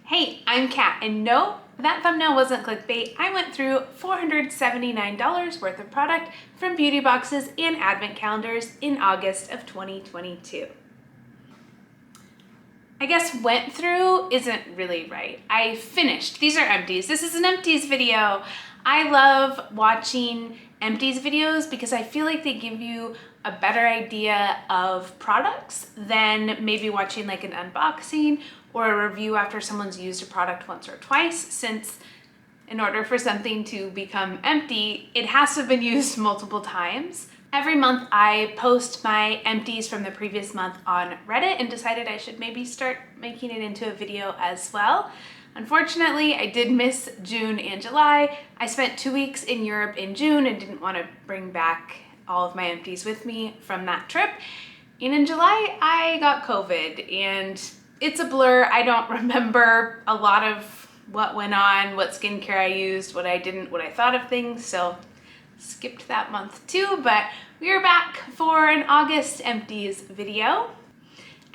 Hey, I'm Kat, and no, that thumbnail wasn't clickbait. I went through $479 worth of product from beauty boxes and advent calendars in August of 2022. I guess went through isn't really right. I finished. These are empties. This is an empties video. I love watching empties videos because I feel like they give you a better idea of products than maybe watching like an unboxing or a review after someone's used a product once or twice, since in order for something to become empty, it has to have been used multiple times. Every month I post my empties from the previous month on Reddit and decided I should maybe start making it into a video as well. Unfortunately, I did miss June and July. I spent 2 weeks in Europe in June and didn't want to bring back all of my empties with me from that trip. And in July, I got COVID, and it's a blur. I don't remember a lot of what went on, what skincare I used, what I didn't, what I thought of things, so skipped that month too, but we are back for an August empties video.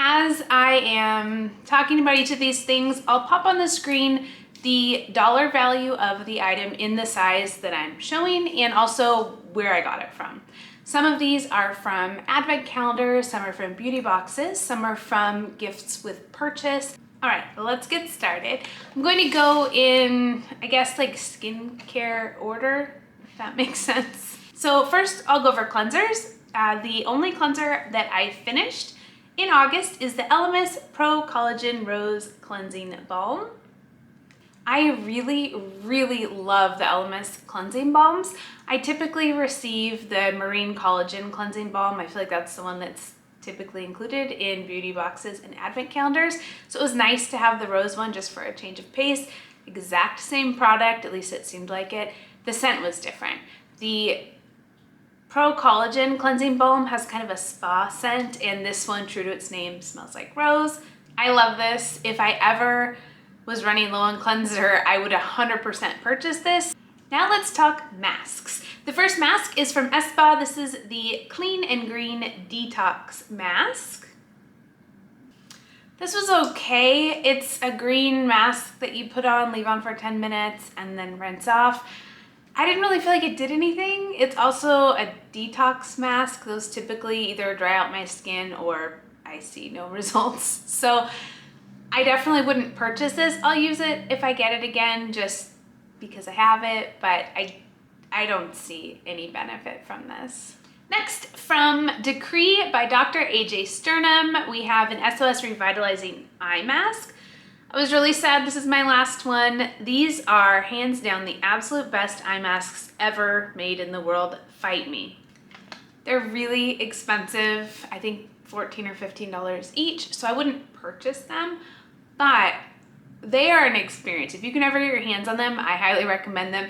As I am talking about each of these things, I'll pop on the screen the dollar value of the item in the size that I'm showing and also where I got it from. Some of these are from advent calendars, some are from beauty boxes, some are from gifts with purchase. All right, let's get started. I'm going to go in, I guess, like skincare order, if that makes sense. So first I'll go over cleansers. The only cleanser that I finished in August is the Elemis Pro-collagen Rose Cleansing Balm. I really love the Elemis cleansing balms. I typically receive the Marine Collagen Cleansing Balm. I feel like that's the one that's typically included in beauty boxes and advent calendars. So it was nice to have the rose one just for a change of pace. Exact same product, at least it seemed like it. The scent was different. The Pro Collagen Cleansing Balm has kind of a spa scent, and this one, true to its name, smells like rose. I love this. If I ever was running low on cleanser, I would 100% purchase this. Now let's talk masks. The first mask is from ESPA. This is the Clean and Green Detox mask. This was okay. It's a green mask that you put on, leave on for 10 minutes, and then rinse off. I didn't really feel like it did anything. It's also a detox mask. Those typically either dry out my skin or I see no results. So I definitely wouldn't purchase this. I'll use it if I get it again just because I have it, but I don't see any benefit from this. Next, from Decree by Dr. AJ Sturnham, we have an SOS Revitalizing Eye Mask. I was really sad this is my last one. These are hands down the absolute best eye masks ever made in the world. Fight me. They're really expensive. I think $14 or $15 each, so I wouldn't purchase them, but they are an experience. If you can ever get your hands on them, I highly recommend them.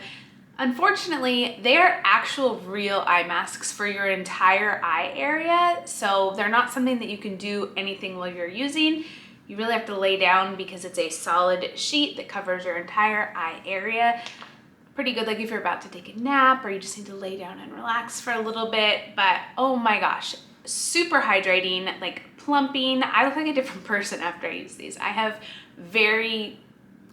Unfortunately, they are actual real eye masks for your entire eye area, so they're not something that you can do anything while you're using. You really have to lay down because it's a solid sheet that covers your entire eye area. Pretty good like if you're about to take a nap or you just need to lay down and relax for a little bit, but oh my gosh, super hydrating, like plumping. I look like a different person after I use these. I have very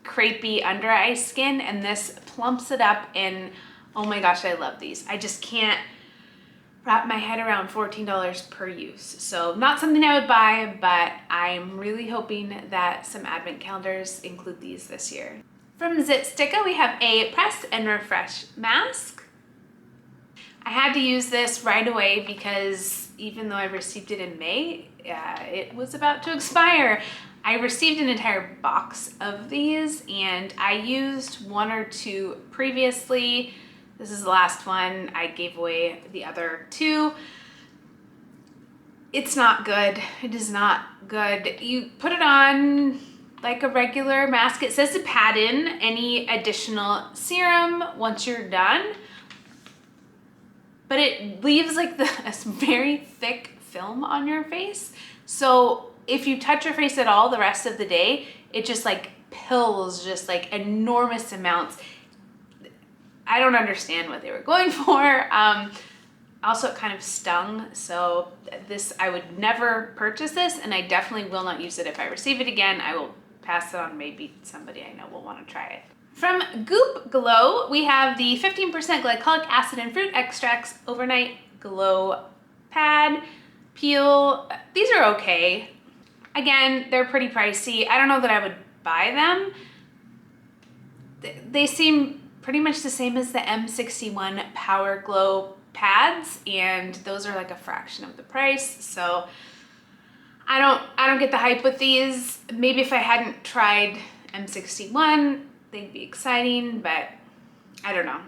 crepey under eye skin and this plumps it up, and oh my gosh, I love these. I just can't wrap my head around $14 per use. So not something I would buy, but I'm really hoping that some advent calendars include these this year. From Zitsticka, we have a Press and Refresh mask. I had to use this right away because even though I received it in May, it was about to expire. I received an entire box of these and I used one or two previously. This is the last one. I gave away the other two. It's not good. It is not good. You put it on like a regular mask. It says to pat in any additional serum once you're done, but it leaves like a very thick film on your face. So if you touch your face at all the rest of the day, it just like pills just like enormous amounts. I don't understand what they were going for. Also, it kind of stung, so this, I would never purchase this, and I definitely will not use it. If I receive it again, I will pass it on. Maybe somebody I know will want to try it. From Goop Glow, we have the 15% glycolic acid and fruit extracts overnight glow pad peel. These are okay. Again, they're pretty pricey. I don't know that I would buy them. They seem pretty much the same as the M61 Power Glow pads, and those are like a fraction of the price. So I don't get the hype with these. Maybe if I hadn't tried M61, they'd be exciting, but I don't know.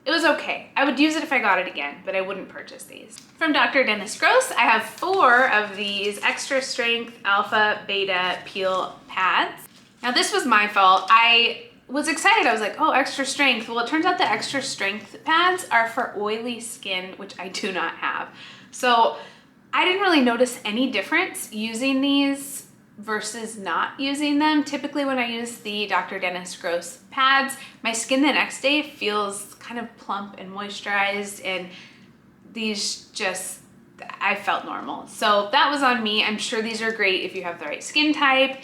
It was okay. I would use it if I got it again, but I wouldn't purchase these. From Dr. Dennis Gross, I have 4 of these extra strength alpha beta peel pads. Now this was my fault. I was excited. I was like, oh, extra strength. Well, it turns out the extra strength pads are for oily skin, which I do not have. So I didn't really notice any difference using these versus not using them. Typically when I use the Dr. Dennis Gross pads, my skin the next day feels kind of plump and moisturized, and these just, I felt normal. So that was on me. I'm sure these are great if you have the right skin type.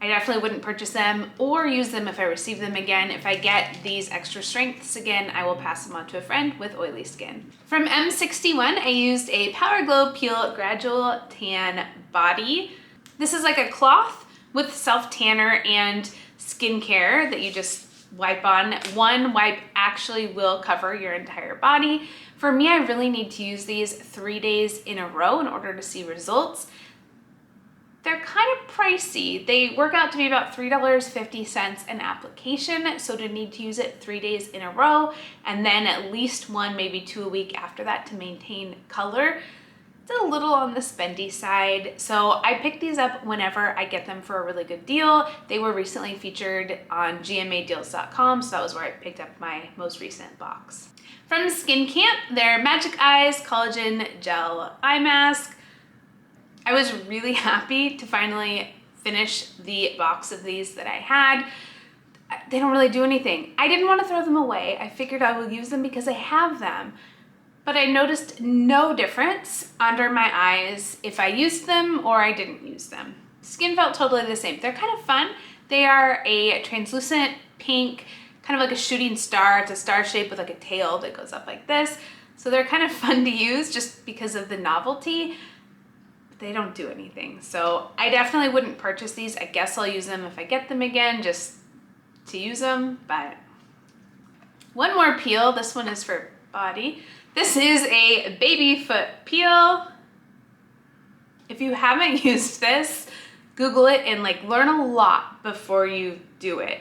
I definitely wouldn't purchase them or use them if I receive them again. If I get these extra strengths again, I will pass them on to a friend with oily skin. From M61, I used a Power Glow Peel Gradual Tan Body. This is like a cloth with self-tanner and skincare that you just wipe on. One wipe actually will cover your entire body. For me, I really need to use these 3 days in a row in order to see results. They're kind of pricey. They work out to be about $3.50 an application. So to need to use it 3 days in a row, and then at least 1, maybe 2 a week after that to maintain color, it's a little on the spendy side. So I pick these up whenever I get them for a really good deal. They were recently featured on gmadeals.com, so that was where I picked up my most recent box. From Skin Camp, their Magic Eyes Collagen Gel Eye Mask. I was really happy to finally finish the box of these that I had. They don't really do anything. I didn't want to throw them away. I figured I would use them because I have them. But I noticed no difference under my eyes if I used them or I didn't use them. Skin felt totally the same. They're kind of fun. They are a translucent pink, kind of like a shooting star. It's a star shape with like a tail that goes up like this. So they're kind of fun to use just because of the novelty. But they don't do anything. So I definitely wouldn't purchase these. I guess I'll use them if I get them again, just to use them. But one more peel. This one is for body. This is a baby foot peel. If you haven't used this, Google it and like learn a lot before you do it.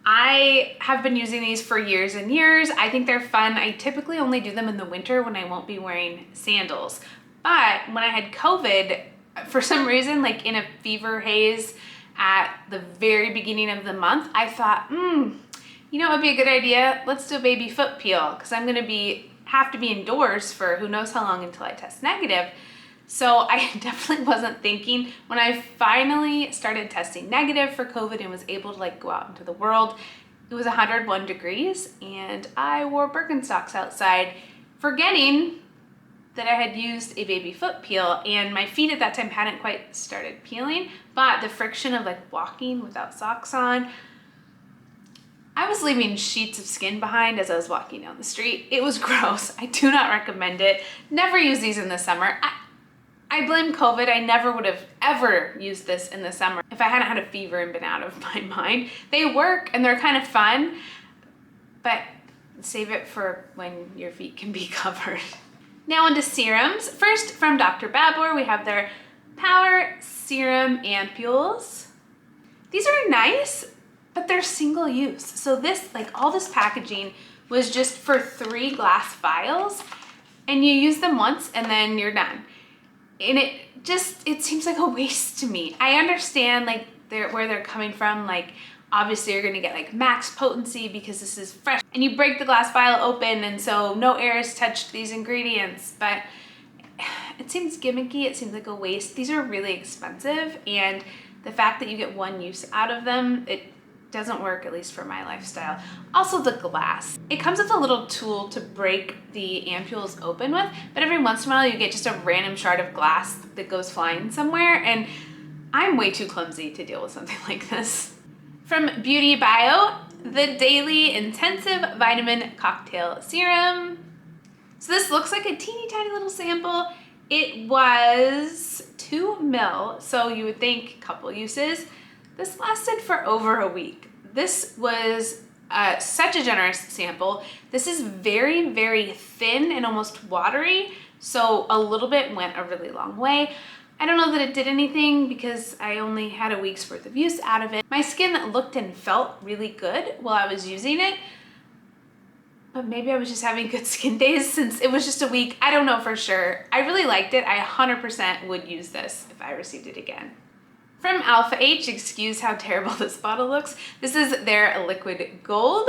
I have been using these for years and years. I think they're fun. I typically only do them in the winter when I won't be wearing sandals. But when I had COVID, for some reason, like in a fever haze at the very beginning of the month, I thought, you know, it would be a good idea. Let's do a baby foot peel because I'm gonna have to be indoors for who knows how long until I test negative. So I definitely wasn't thinking. When I finally started testing negative for COVID and was able to like go out into the world, it was 101 degrees and I wore Birkenstocks outside, forgetting that I had used a baby foot peel, and my feet at that time hadn't quite started peeling, but the friction of like walking without socks on, I was leaving sheets of skin behind as I was walking down the street. It was gross. I do not recommend it. Never use these in the summer. I blame COVID. I never would have ever used this in the summer if I hadn't had a fever and been out of my mind. They work and they're kind of fun, but save it for when your feet can be covered. Now onto serums. First, from Dr. Babor, we have their Power Serum Ampoules. These are nice, but they're single use. So this, like all this packaging was just for 3 glass vials, and you use them once and then you're done. And it seems like a waste to me. I understand like where they're coming from. Like obviously you're gonna get like max potency because this is fresh, and you break the glass vial open and so no air has touched these ingredients, but it seems gimmicky. It seems like a waste. These are really expensive, and the fact that you get one use out of them, it doesn't work, at least for my lifestyle. Also the glass. It comes with a little tool to break the ampoules open with, but every once in a while you get just a random shard of glass that goes flying somewhere, and I'm way too clumsy to deal with something like this. From BeautyBio, the Daily Intensive Vitamin Cocktail Serum. So this looks like a teeny tiny little sample. It was 2 ml, so you would think couple uses. This lasted for over a week. This was such a generous sample. This is very, very thin and almost watery, so a little bit went a really long way. I don't know that it did anything because I only had a week's worth of use out of it. My skin looked and felt really good while I was using it, but maybe I was just having good skin days since it was just a week. I don't know for sure. I really liked it. I 100% would use this if I received it again. From Alpha H, excuse how terrible this bottle looks. This is their liquid gold.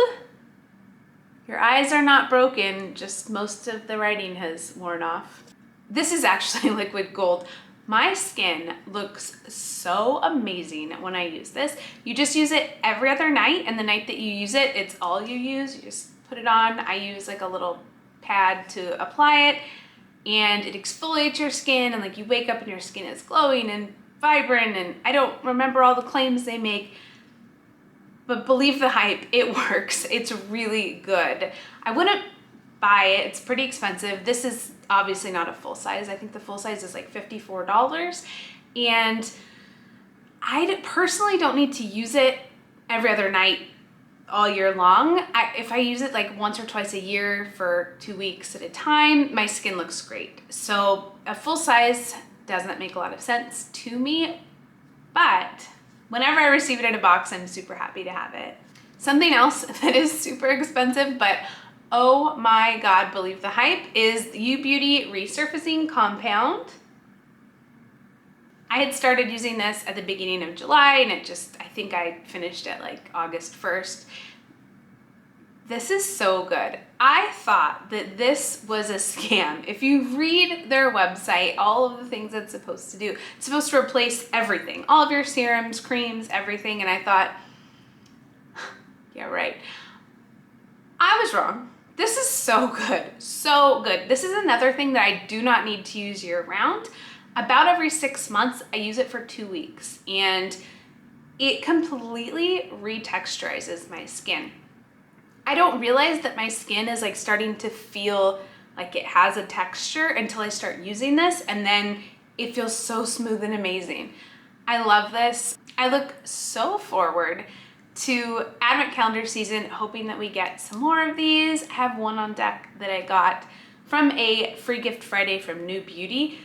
Your eyes are not broken, just most of the writing has worn off. This is actually liquid gold. My skin looks so amazing when I use this. You just use it every other night, and the night that you use it, it's all you use. You just put it on. I use like a little pad to apply it, and it exfoliates your skin, and like you wake up and your skin is glowing and vibrant, and I don't remember all the claims they make, but believe the hype, it works. It's really good. I wouldn't buy it. It's pretty expensive. This is obviously not a full size. I think the full size is like $54, and I personally don't need to use it every other night all year long. If I use it like once or twice a year for 2 weeks at a time, my skin looks great. So a full size doesn't make a lot of sense to me, but whenever I receive it in a box, I'm super happy to have it. Something else that is super expensive, but oh my God, believe the hype, is the U-Beauty Resurfacing Compound. I had started using this at the beginning of July, and I think I finished it like August 1st. This is so good. I thought that this was a scam. If you read their website, all of the things it's supposed to do, it's supposed to replace everything, all of your serums, creams, everything, and I thought, yeah, right. I was wrong. This is so good, so good. This is another thing that I do not need to use year round. About every 6 months, I use it for 2 weeks, and it completely retexturizes my skin. I don't realize that my skin is like starting to feel like it has a texture until I start using this, and then it feels so smooth and amazing. I love this. I look so forward to Advent calendar season, hoping that we get some more of these. I have one on deck that I got from a free gift Friday from New Beauty,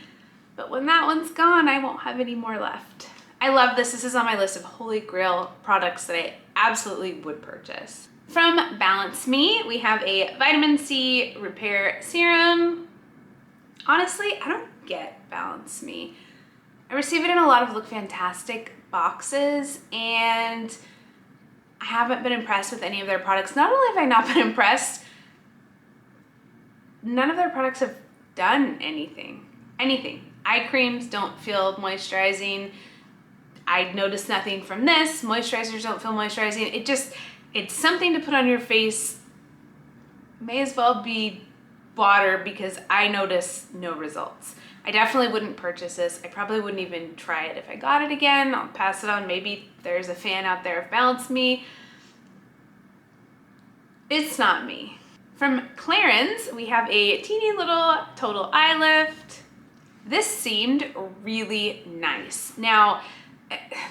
but when that one's gone, I won't have any more left. I love this. This is on my list of holy grail products that I absolutely would purchase. From Balance Me, we have a vitamin C repair serum. Honestly, I don't get Balance Me. I receive it in a lot of Look Fantastic boxes, and I haven't been impressed with any of their products. Not only have I not been impressed, none of their products have done anything. Eye creams don't feel moisturizing. I noticed nothing from this. Moisturizers don't feel moisturizing. It's something to put on your face. May as well be water because I notice no results. I definitely wouldn't purchase this. I probably wouldn't even try it if I got it again. I'll pass it on. Maybe there's a fan out there of Balance Me. It's not me. From Clarins, we have a teeny little total eye lift. This seemed really nice. Now,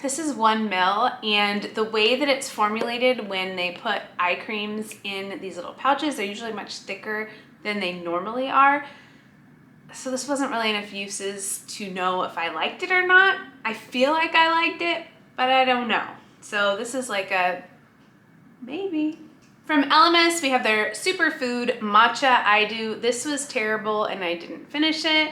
this is 1 ml, and the way that it's formulated when they put eye creams in these little pouches, they're usually much thicker than they normally are. So this wasn't really enough uses to know if I liked it or not. I feel like I liked it, but I don't know. So this is like a maybe. From Elemis, we have their Superfood Matcha I Do. This was terrible and I didn't finish it.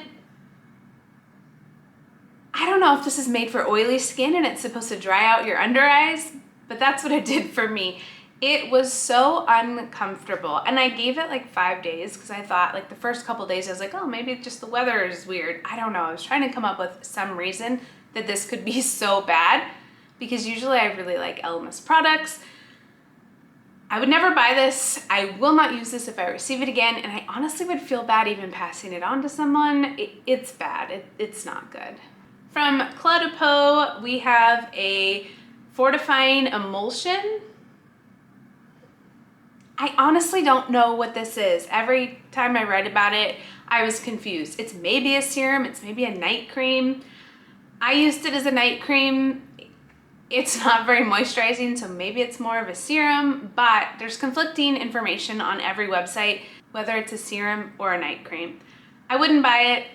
I don't know if this is made for oily skin and it's supposed to dry out your under eyes, but that's what it did for me. It was so uncomfortable, and I gave it like 5 days because I thought like the first couple days I was like, oh, maybe just the weather is weird. I don't know. I was trying to come up with some reason that this could be so bad because usually I really like Elemis products. I would never buy this. I will not use this if I receive it again, and I honestly would feel bad even passing it on to someone. It's bad. It's not good. From Peau, we have a Fortifying Emulsion. I honestly don't know what this is. Every time I read about it, I was confused. It's maybe a serum, it's maybe a night cream. I used it as a night cream. It's not very moisturizing, so maybe it's more of a serum, but there's conflicting information on every website, whether it's a serum or a night cream. I wouldn't buy it.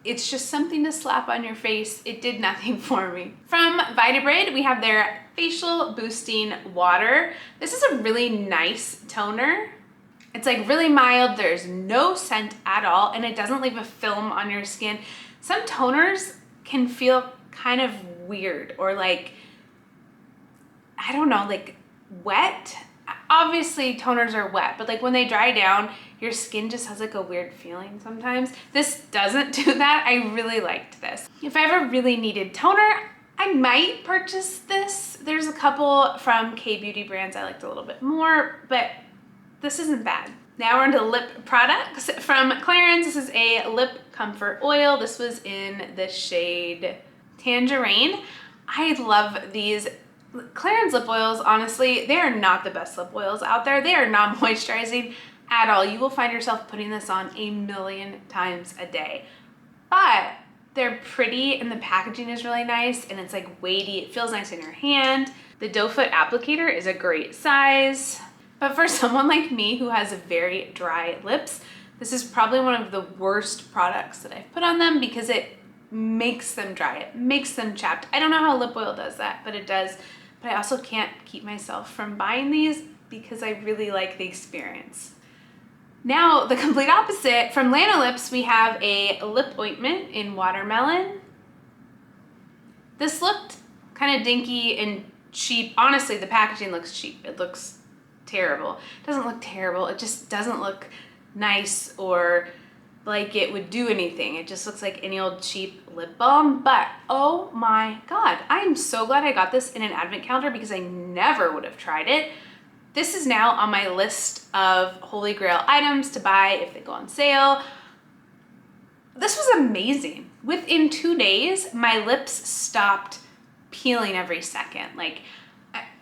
It's just something to slap on your face. It did nothing for me. From Vitabrid, we have their Facial Boosting Water. This is a really nice toner. It's like really mild, there's no scent at all, and it doesn't leave a film on your skin. Some toners can feel kind of weird or like, I don't know, like wet. Obviously toners are wet, but like when they dry down, your skin just has like a weird feeling sometimes. This doesn't do that. I really liked this. If I ever really needed toner, I might purchase this. There's a couple from K-beauty brands I liked a little bit more, but this isn't bad. Now we're into lip products. From Clarins, this is a lip comfort oil. This was in the shade Tangerine. I love these Clarins lip oils. Honestly, they are not the best lip oils out there. They are not moisturizing at all. You will find yourself putting this on a million times a day, but they're pretty and the packaging is really nice and it's like weighty. It feels nice in your hand. The doe foot applicator is a great size, but for someone like me who has very dry lips, this is probably one of the worst products that I've put on them because it makes them dry. It makes them chapped. I don't know how lip oil does that, but it does. But I also can't keep myself from buying these because I really like the experience. Now, the complete opposite. From Lanolips, we have a lip ointment in Watermelon. This looked kind of dinky and cheap. Honestly, the packaging looks cheap. It looks terrible. It doesn't look terrible. It just doesn't look nice or like it would do anything. It just looks like any old cheap lip balm, but oh my God, I'm so glad I got this in an advent calendar because I never would have tried it. This is now on my list of holy grail items to buy if they go on sale. This was amazing. Within 2 days, my lips stopped peeling every second. Like,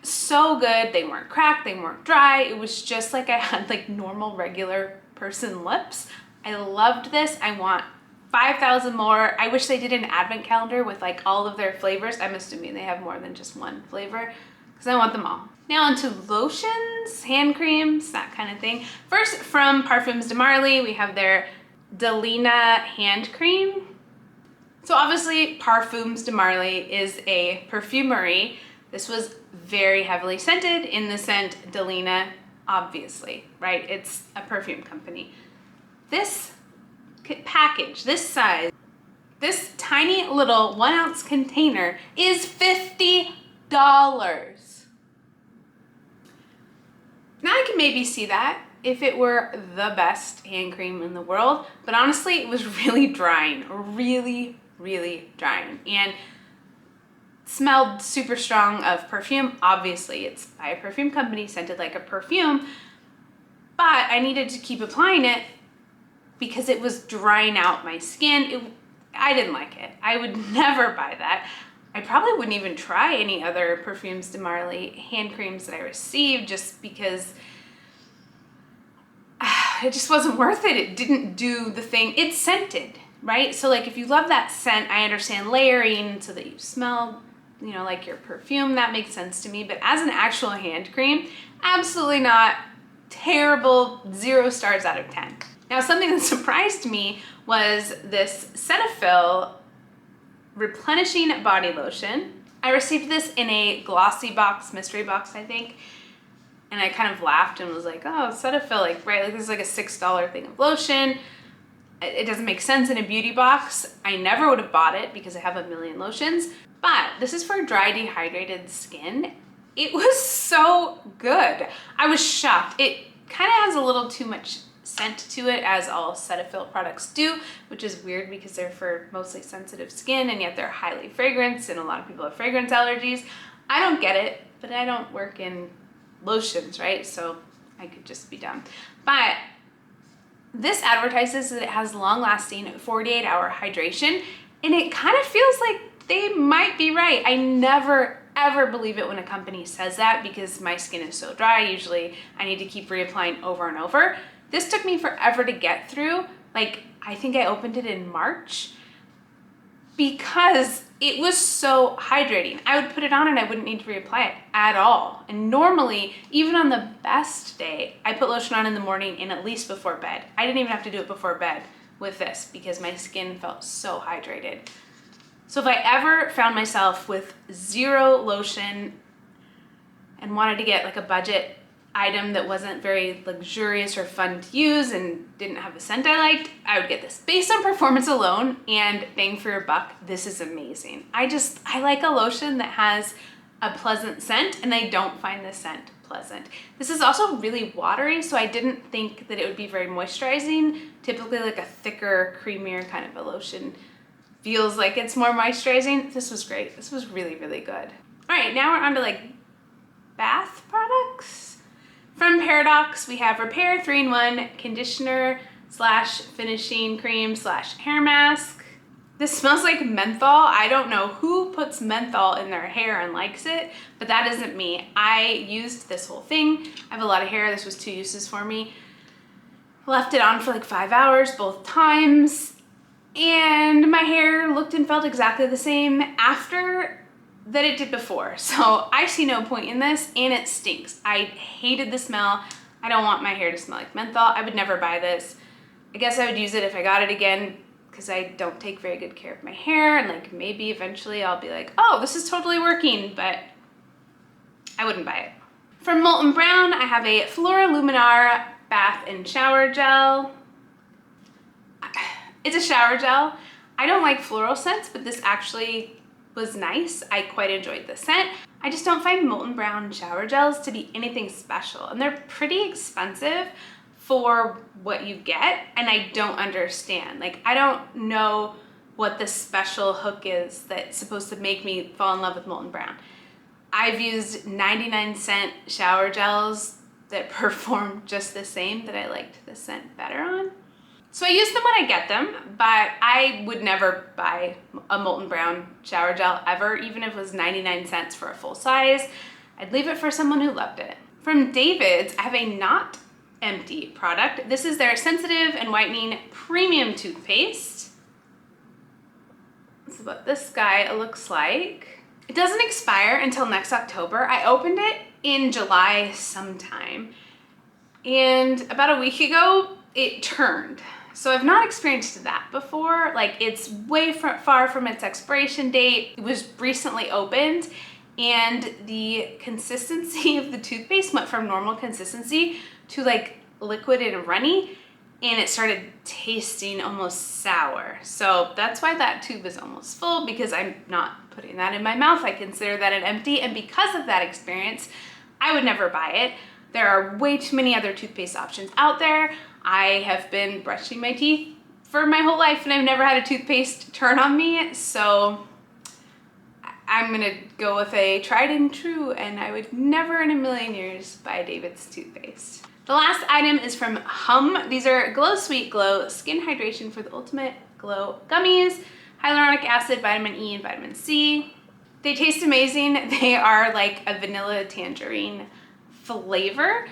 so good. They weren't cracked, they weren't dry. It was just like I had like normal, regular person lips. I loved this. I want 5,000 more. I wish they did an advent calendar with like all of their flavors. I'm assuming they have more than just one flavor because I want them all. Now onto lotions, hand creams, that kind of thing. First, from Parfums de Marly, we have their Delina hand cream. So obviously Parfums de Marly is a perfumery. This was very heavily scented in the scent Delina, obviously, right? It's a perfume company. This package, this size, this tiny little 1 ounce container is $50. Now I can maybe see that if it were the best hand cream in the world, but honestly, it was really drying, really drying, and smelled super strong of perfume. Obviously, it's by a perfume company, scented like a perfume, but I needed to keep applying it because it was drying out my skin. I didn't like it. I would never buy that. I probably wouldn't even try any other Parfums de Marly hand creams that I received just because it just wasn't worth it. It didn't do the thing. It's scented, right? So like if you love that scent, I understand layering so that you smell, you know, like your perfume. That makes sense to me. But as an actual hand cream, absolutely not. Terrible, 0 stars out of 10. Now, something that surprised me was this Cetaphil Replenishing Body Lotion. I received this in a glossy box, mystery box, I think. And I kind of laughed and was like, oh, Cetaphil, like, right, like this is like a $6 thing of lotion. It doesn't make sense in a beauty box. I never would have bought it because I have a million lotions, but this is for dry, dehydrated skin. It was so good. I was shocked. It kind of has a little too much scent to it, as all Cetaphil products do, which is weird because they're for mostly sensitive skin and yet they're highly fragranced and a lot of people have fragrance allergies. I don't get it, but I don't work in lotions, right? So I could just be dumb. But this advertises that it has long-lasting 48-hour hydration, and it kind of feels like they might be right. I never ever believe it when a company says that because my skin is so dry. Usually I need to keep reapplying over and over. This took me forever to get through. Like, I think I opened it in March because it was so hydrating. I would put it on and I wouldn't need to reapply it at all. And normally, even on the best day, I put lotion on in the morning and at least before bed. I didn't even have to do it before bed with this because my skin felt so hydrated. So if I ever found myself with zero lotion and wanted to get like a budget item that wasn't very luxurious or fun to use and didn't have a scent I liked, I would get this. Based on performance alone and bang for your buck, this is amazing. I like a lotion that has a pleasant scent, and I don't find the scent pleasant. This is also really watery, so I didn't think that it would be very moisturizing. Typically like a thicker, creamier kind of a lotion feels like it's more moisturizing. This was great. This was really, really good. All right, now we're on to like bath products. From Paradox, we have Repair 3-in-1 Conditioner / Finishing Cream / Hair Mask. This smells like menthol. I don't know who puts menthol in their hair and likes it, but that isn't me. I used this whole thing. I have a lot of hair. This was 2 uses for me. Left it on for like 5 hours both times, and my hair looked and felt exactly the same after that it did before. So I see no point in this, and it stinks. I hated the smell. I don't want my hair to smell like menthol. I would never buy this. I guess I would use it if I got it again because I don't take very good care of my hair, and like maybe eventually I'll be like, oh, this is totally working, but I wouldn't buy it. From Molten Brown, I have a Flora Luminar Bath and Shower Gel. It's a shower gel. I don't like floral scents, but this actually was nice. I quite enjoyed the scent. I just don't find Molten Brown shower gels to be anything special, and they're pretty expensive for what you get, and I don't understand. Like, I don't know what the special hook is that's supposed to make me fall in love with Molten Brown. I've used 99-cent shower gels that perform just the same that I liked the scent better on. So I use them when I get them, but I would never buy a Molten Brown shower gel ever, even if it was 99 cents for a full size. I'd leave it for someone who loved it. From David's, I have a Not Empty product. This is their Sensitive and Whitening Premium Toothpaste. This is what this guy looks like. It doesn't expire until next October. I opened it in July sometime, and about a week ago, it turned. So I've not experienced that before. Like, it's way far from its expiration date. It was recently opened, and the consistency of the toothpaste went from normal consistency to like liquid and runny, and it started tasting almost sour. So that's why that tube is almost full, because I'm not putting that in my mouth. I consider that an empty, and because of that experience, I would never buy it. There are way too many other toothpaste options out there. I have been brushing my teeth for my whole life, and I've never had a toothpaste turn on me, so I'm gonna go with a tried and true, and I would never in a million years buy David's toothpaste. The last item is from Hum. These are Glow Sweet Glow Skin Hydration for the Ultimate Glow Gummies, hyaluronic acid, vitamin E, and vitamin C. They taste amazing. They are like a vanilla tangerine flavor.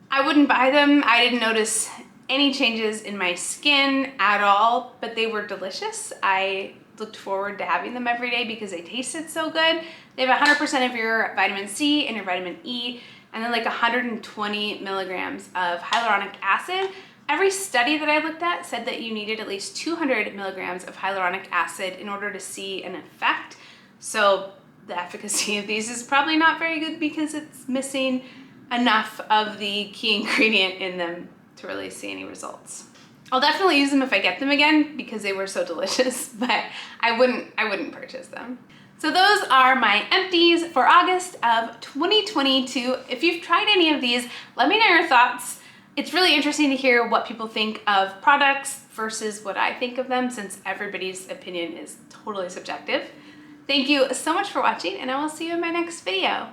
I wouldn't buy them. I didn't notice any changes in my skin at all, but they were delicious. I looked forward to having them every day because they tasted so good. They have 100% of your vitamin C and your vitamin E, and then like 120 milligrams of hyaluronic acid. Every study that I looked at said that you needed at least 200 milligrams of hyaluronic acid in order to see an effect. So the efficacy of these is probably not very good because it's missing enough of the key ingredient in them to really see any results. I'll definitely use them if I get them again because they were so delicious, but I wouldn't purchase them. So those are my empties for August of 2022. If you've tried any of these, let me know your thoughts. It's really interesting to hear what people think of products versus what I think of them, since everybody's opinion is totally subjective. Thank you so much for watching, and I will see you in my next video.